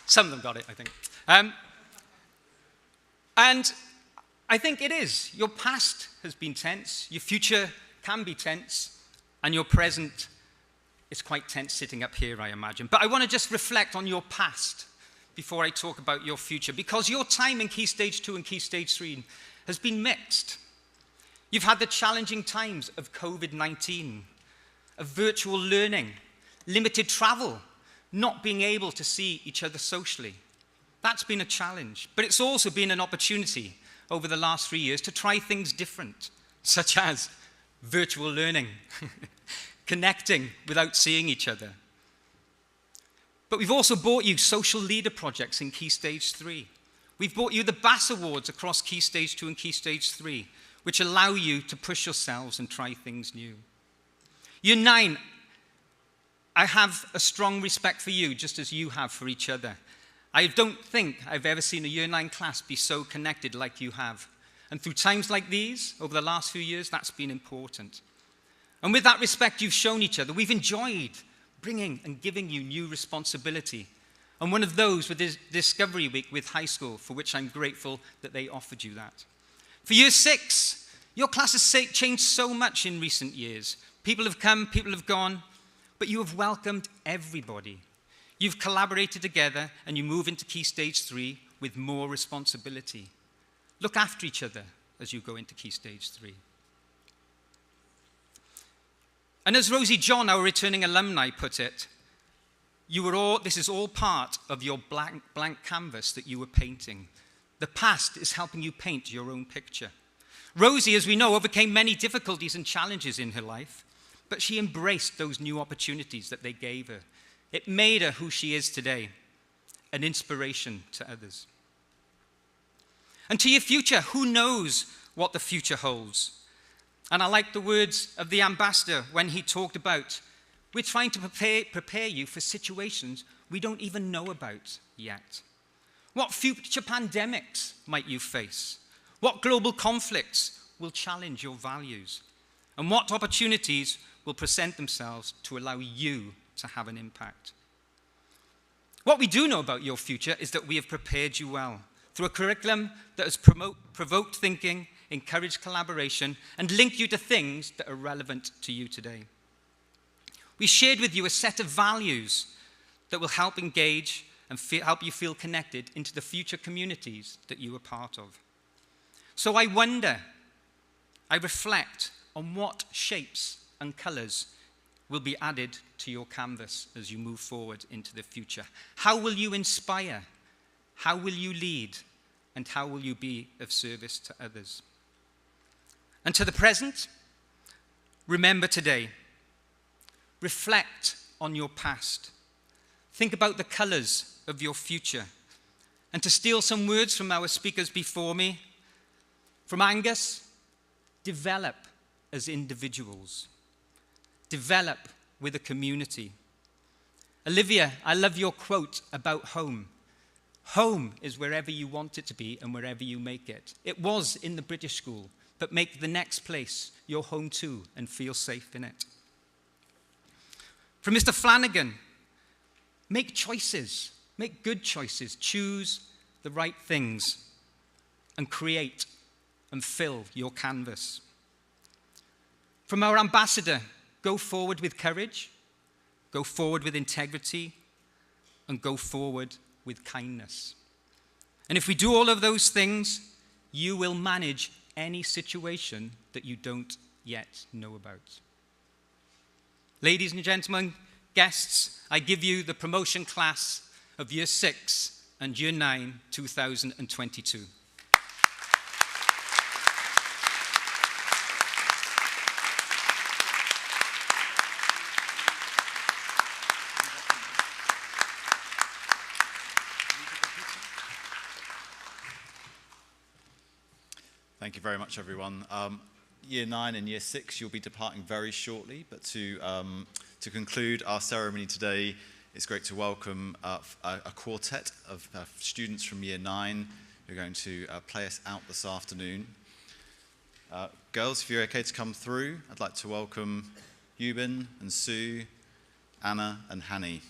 [SPEAKER 11] Some of them got it, I think. And I think it is. Your past has been tense, your future can be tense, and your present is quite tense sitting up here, I imagine. But I want to just reflect on your past before I talk about your future, because your time in Key Stage 2 and Key Stage 3 has been mixed. You've had the challenging times of COVID-19, of virtual learning, limited travel, not being able to see each other socially. That's been a challenge, but it's also been an opportunity over the last 3 years to try things different, such as virtual learning, connecting without seeing each other. But we've also brought you social leader projects in Key Stage 3. We've brought you the BAS Awards across Key Stage 2 and Key Stage 3, which allow you to push yourselves and try things new. Year 9, I have a strong respect for you, just as you have for each other. I don't think I've ever seen a Year 9 class be so connected like you have. And through times like these, over the last few years, that's been important. And with that respect you've shown each other, we've enjoyed bringing and giving you new responsibility. And one of those was this Discovery Week with high school, for which I'm grateful that they offered you that. For Year 6, your class has changed so much in recent years. People have come, people have gone, but you have welcomed everybody. You've collaborated together and you move into Key Stage 3 with more responsibility. Look after each other as you go into Key Stage 3. And as Rosie John, our returning alumni, put it, this is all part of your blank canvas that you were painting. The past is helping you paint your own picture. Rosie, as we know, overcame many difficulties and challenges in her life, but she embraced those new opportunities that they gave her. It made her who she is today, an inspiration to others. And to your future, who knows what the future holds? And I like the words of the ambassador when he talked about, we're trying to prepare you for situations we don't even know about yet. What future pandemics might you face? What global conflicts will challenge your values? And what opportunities will present themselves to allow you to have an impact? What we do know about your future is that we have prepared you well through a curriculum that has provoked thinking, encouraged collaboration, and linked you to things that are relevant to you today. We shared with you a set of values that will help engage and help you feel connected into the future communities that you are part of. So I wonder, I reflect on what shapes and colours will be added to your canvas as you move forward into the future. How will you inspire? How will you lead? And how will you be of service to others? And to the present, remember today. Reflect on your past. Think about the colours of your future. And to steal some words from our speakers before me, from Angus, develop as individuals. Develop with a community. Olivia, I love your quote about home. Home is wherever you want it to be and wherever you make it. It was in the British school, but make the next place your home too and feel safe in it. From Mr. Flanagan, make choices, make good choices, choose the right things and create and fill your canvas. From our ambassador, go forward with courage, go forward with integrity, and go forward with kindness. And if we do all of those things, you will manage any situation that you don't yet know about. Ladies and gentlemen, guests, I give you the promotion class of Year 6 and Year 9, 2022.
[SPEAKER 1] Thank you very much, everyone. Year 9 and Year 6, you'll be departing very shortly, but to conclude our ceremony today, it's great to welcome a quartet of students from Year 9 who are going to play us out this afternoon. Girls, if you're okay to come through, I'd like to welcome Eubin and Sue, Anna and Hanny.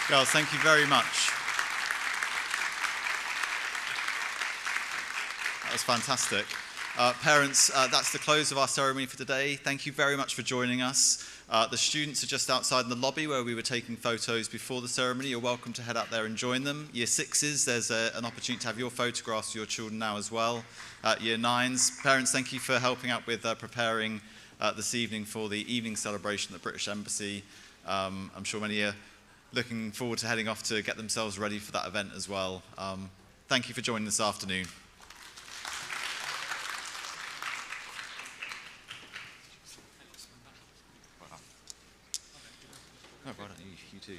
[SPEAKER 1] Girls, thank you very much. That was fantastic. Parents, that's the close of our ceremony for today. Thank you very much for joining us. The students are just outside in the lobby where we were taking photos before the ceremony. You're welcome to head out there and join them. Year 6s, there's an opportunity to have your photographs of your children now as well. Year 9s, parents, thank you for helping out with preparing this evening for the evening celebration at the British Embassy. I'm sure many are looking forward to heading off to get themselves ready for that event as well. Thank you for joining this afternoon. No, right on, you too.